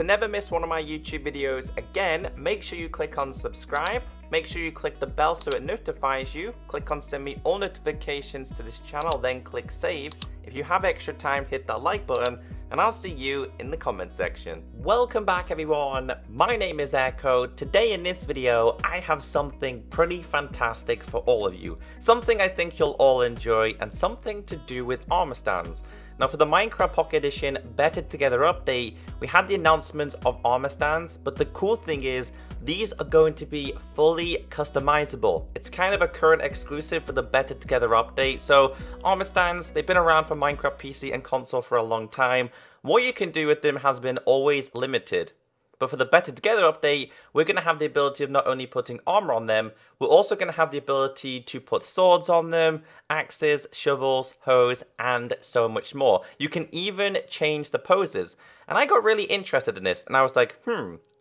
never miss one of my YouTube videos again, make sure you click on subscribe. Make sure you click the bell so it notifies you. Click on send me all notifications to this channel, then click save. If you have extra time, hit that like button, and I'll see you in the comment section. Welcome back everyone, my name is Echo. Today in this video, I have something pretty fantastic for all of you. Something I think you'll all enjoy, and something to do with armor stands. Now for the Minecraft Pocket Edition Better Together update, we had the announcement of armor stands, but the cool thing is, these are going to be fully customizable. It's kind of a current exclusive for the Better Together update. So armor stands, they've been around for Minecraft PC and console for a long time. What you can do with them has been always limited. But for the Better Together update, we're going to have the ability of not only putting armor on them, we're also going to have the ability to put swords on them, axes, shovels, hoes, and so much more. You can even change the poses. And I got really interested in this, and I was like,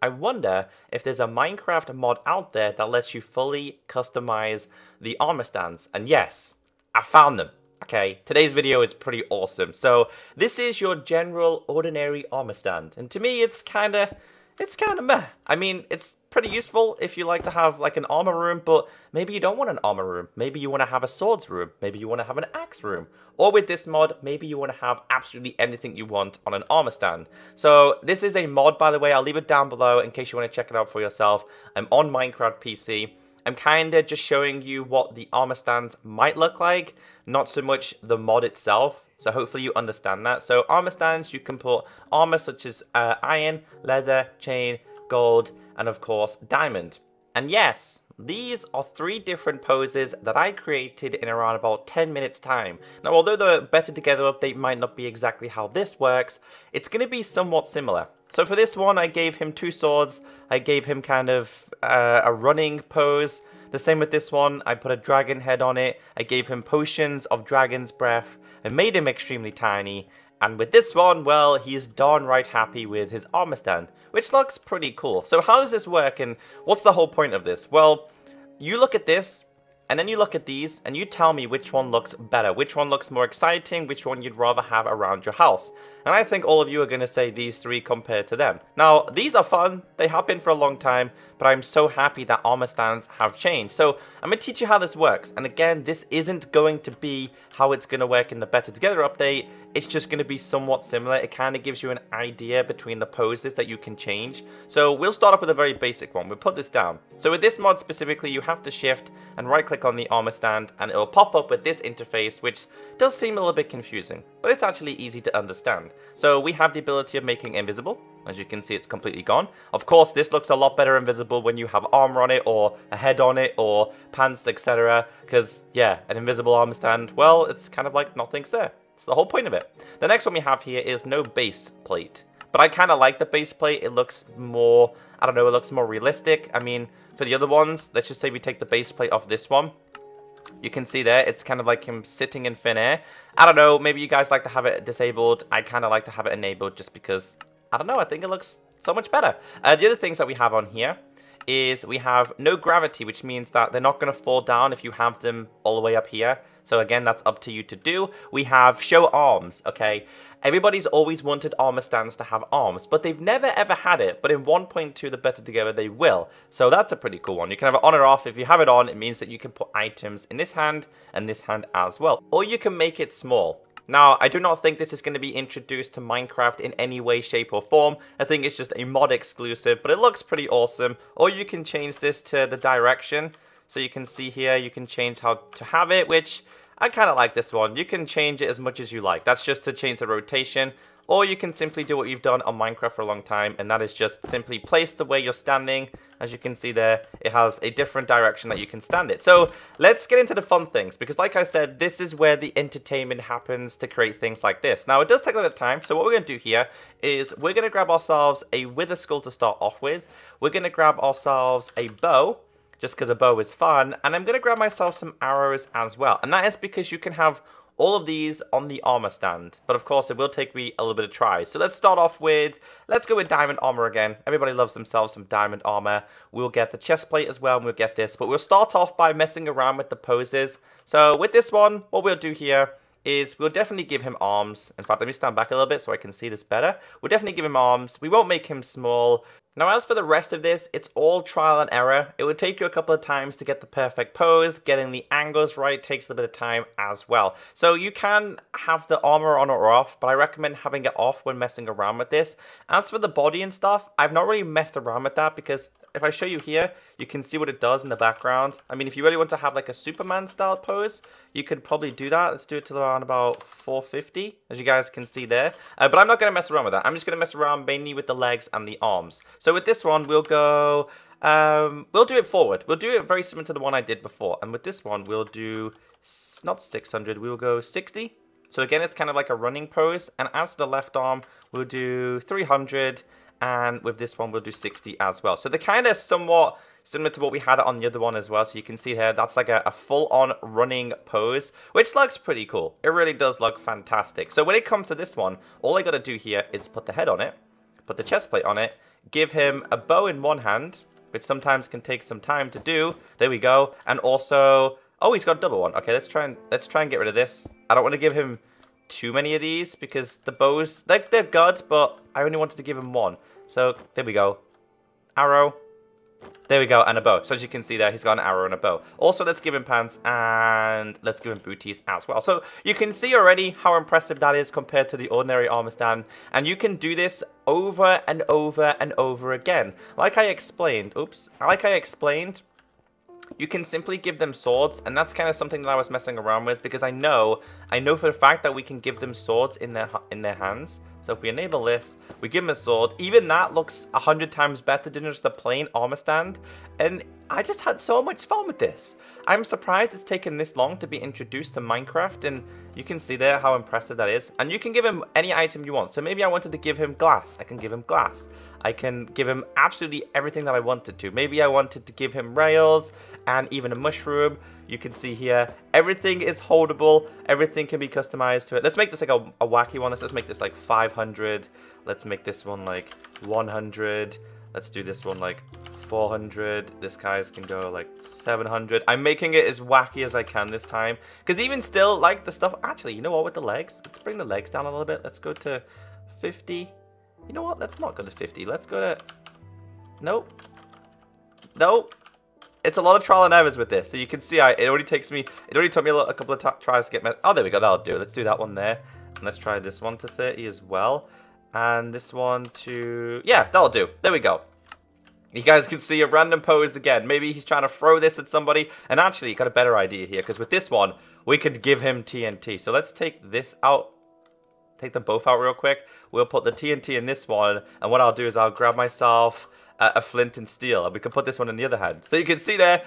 I wonder if there's a Minecraft mod out there that lets you fully customize the armor stands. And yes, I found them. Okay, today's video is pretty awesome. So this is your general ordinary armor stand. And to me, it's kind of meh. I mean, it's pretty useful if you like to have like an armor room, but maybe you don't want an armor room. Maybe you want to have a swords room. Maybe you want to have an axe room. Or with this mod, maybe you want to have absolutely anything you want on an armor stand. So this is a mod, by the way. I'll leave it down below in case you want to check it out for yourself. I'm on Minecraft PC. I'm kind of just showing you what the armor stands might look like, not so much the mod itself. So hopefully you understand that. So armor stands, you can put armor such as iron, leather, chain, gold, and of course diamond. And yes, these are 3 different poses that I created in around about 10 minutes time. Now although the Better Together update might not be exactly how this works, it's going to be somewhat similar. So for this one, I gave him 2 swords, I gave him kind of a running pose. The same with this one, I put a dragon head on it, I gave him potions of dragon's breath, and made him extremely tiny. And with this one, well, he's darn right happy with his armor stand, which looks pretty cool. So how does this work, and what's the whole point of this? Well, you look at this, and then you look at these, and you tell me which one looks better, which one looks more exciting, which one you'd rather have around your house. And I think all of you are going to say these 3 compared to them. Now, these are fun, they have been for a long time, but I'm so happy that armor stands have changed. So I'm going to teach you how this works. And again, this isn't going to be how it's going to work in the Better Together update. It's just going to be somewhat similar. It kind of gives you an idea between the poses that you can change. So we'll start off with a very basic one. We'll put this down. So with this mod specifically, you have to shift and right click on the armor stand, and it'll pop up with this interface, which does seem a little bit confusing, but it's actually easy to understand. So we have the ability of making invisible. As you can see, it's completely gone. Of course, this looks a lot better invisible when you have armor on it, or a head on it, or pants, etc. Because, yeah, an invisible armor stand, well, it's kind of like nothing's there. It's the whole point of it. The next one we have here is no base plate. But I kind of like the base plate. It looks more, I don't know, it looks more realistic. I mean, for the other ones, let's just say we take the base plate off this one. You can see there, it's kind of like him sitting in thin air. I don't know, maybe you guys like to have it disabled. I kind of like to have it enabled just because, I don't know, I think it looks so much better. The other things that we have on here is we have no gravity, which means that they're not going to fall down if you have them all the way up here. So again, that's up to you to do. We have show arms, okay? Everybody's always wanted armor stands to have arms, but they've never ever had it. But in 1.2, the Better Together, they will. So that's a pretty cool one. You can have it on or off. If you have it on, it means that you can put items in this hand and this hand as well. Or you can make it small. Now, I do not think this is going to be introduced to Minecraft in any way, shape, or form. I think it's just a mod exclusive, but it looks pretty awesome. Or you can change this to the direction. So you can see here, you can change how to have it, which I kind of like this one. You can change it as much as you like. That's just to change the rotation. Or you can simply do what you've done on Minecraft for a long time, and that is just simply place the way you're standing. As you can see there, it has a different direction that you can stand it. So let's get into the fun things, because like I said, this is where the entertainment happens to create things like this. Now, it does take a little time, so what we're going to do here is we're going to grab ourselves a wither skull to start off with. We're going to grab ourselves a bow, just because a bow is fun, and I'm going to grab myself some arrows as well. And that is because you can have all of these on the armor stand, but of course it will take me a little bit of try. So let's start off with, let's go with diamond armor again. Everybody loves themselves some diamond armor. We'll get the chest plate as well, and we'll get this, but we'll start off by messing around with the poses. So with this one, what we'll do here is we'll definitely give him arms. In fact, let me stand back a little bit so I can see this better. We'll definitely give him arms. We won't make him small. Now, as for the rest of this, it's all trial and error. It would take you a couple of times to get the perfect pose. Getting the angles right takes a little bit of time as well. So you can have the armor on or off, but I recommend having it off when messing around with this. As for the body and stuff, I've not really messed around with that because if I show you here, you can see what it does in the background. I mean, if you really want to have like a Superman style pose, you could probably do that. Let's do it to around about 450, as you guys can see there. But I'm not going to mess around with that. I'm just going to mess around mainly with the legs and the arms. So with this one, we'll go, we'll do it forward. We'll do it very similar to the one I did before. And with this one, we'll do, not 600, we'll go 60. So again, it's kind of like a running pose. And as for the left arm, we'll do 300. And with this one, we'll do 60 as well. So they're kind of somewhat similar to what we had on the other one as well. So you can see here, that's like a full-on running pose, which looks pretty cool. It really does look fantastic. So when it comes to this one, all I got to do here is put the head on it, put the chest plate on it, give him a bow in one hand, which sometimes can take some time to do. There we go. And also, oh, he's got a double one. Okay, let's try and get rid of this. I don't want to give him too many of these because the bows, like, they're good, but I only wanted to give him one. So there we go. Arrow. There we go, and a bow. So as you can see there, he's got an arrow and a bow. Also, let's give him pants and let's give him booties as well. So you can see already how impressive that is compared to the ordinary armor stand. And you can do this over and over and over again. Like I explained, you can simply give them swords, and that's kind of something that I was messing around with because I know for the fact that we can give them swords in their hands. So if we enable this, we give them a sword. Even that looks 100 times better than just a plain armor stand. And I just had so much fun with this. I'm surprised it's taken this long to be introduced to Minecraft, and you can see there how impressive that is. And you can give him any item you want. So maybe I wanted to give him glass. I can give him glass. I can give him absolutely everything that I wanted to. Maybe I wanted to give him rails and even a mushroom. You can see here, everything is holdable. Everything can be customized to it. Let's make this like a wacky one. Let's make this like 500. Let's make this one like 100. Let's do this one like 400. This guy's can go like 700. I'm making it as wacky as I can this time. Because even still, like the stuff... Actually, you know what? With the legs, let's bring the legs down a little bit. Let's go to 50. You know what? Let's not go to 50. Let's go to... Nope. Nope. It's a lot of trial and errors with this. So you can see it already took me a couple of tries to get my... Oh, there we go. That'll do. Let's do that one there. And let's try this one to 30 as well. And this one to... Yeah, that'll do. There we go. You guys can see a random pose again. Maybe he's trying to throw this at somebody. And actually, you got a better idea here. Because with this one, we could give him TNT. So let's take this out. Take them both out real quick. We'll put the TNT in this one. And what I'll do is I'll grab myself a flint and steel. And we can put this one in the other hand. So you can see there.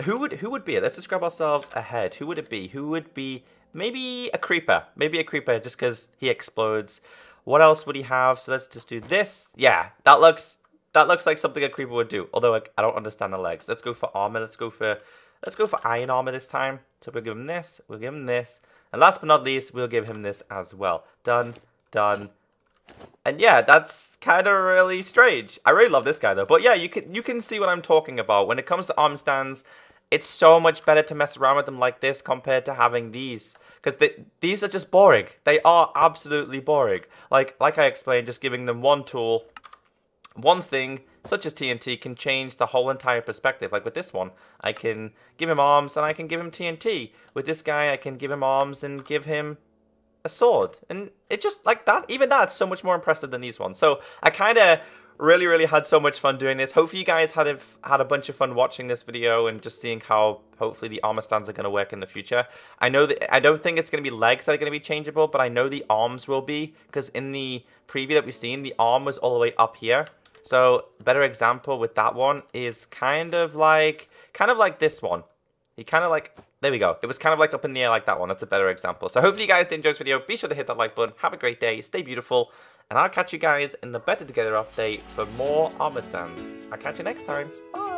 Who would be it? Let's just grab ourselves a head. Who would it be? Who would be... Maybe a creeper. Maybe a creeper just because he explodes. What else would he have? So let's just do this. Yeah, that looks like something a creeper would do. Although I don't understand the legs. Let's go for armor. Let's go for iron armor this time. So we'll give him this. We'll give him this. And last but not least, we'll give him this as well. Done. Done. And yeah, that's kind of really strange. I really love this guy though. But yeah, you can see what I'm talking about. When it comes to arm stands, it's so much better to mess around with them like this compared to having these. Because these are just boring. They are absolutely boring. Like I explained, just giving them one tool, one thing, such as TNT, can change the whole entire perspective. Like with this one, I can give him arms and I can give him TNT. With this guy, I can give him arms and give him a sword. And it just, like that, even that's so much more impressive than these ones. So I kind of really had so much fun doing this. Hopefully you guys had a bunch of fun watching this video and just seeing how hopefully the armor stands are going to work in the future. I know that I don't think it's going to be legs that are going to be changeable, but I know the arms will be, because in the preview that we've seen, the arm was all the way up here. So a better example with that one is kind of like this one. He kind of like, there we go. It was kind of like up in the air like that one. That's a better example. So hopefully you guys did enjoy this video. Be sure to hit that like button. Have a great day. Stay beautiful. And I'll catch you guys in the Better Together update for more armor stands. I'll catch you next time. Bye.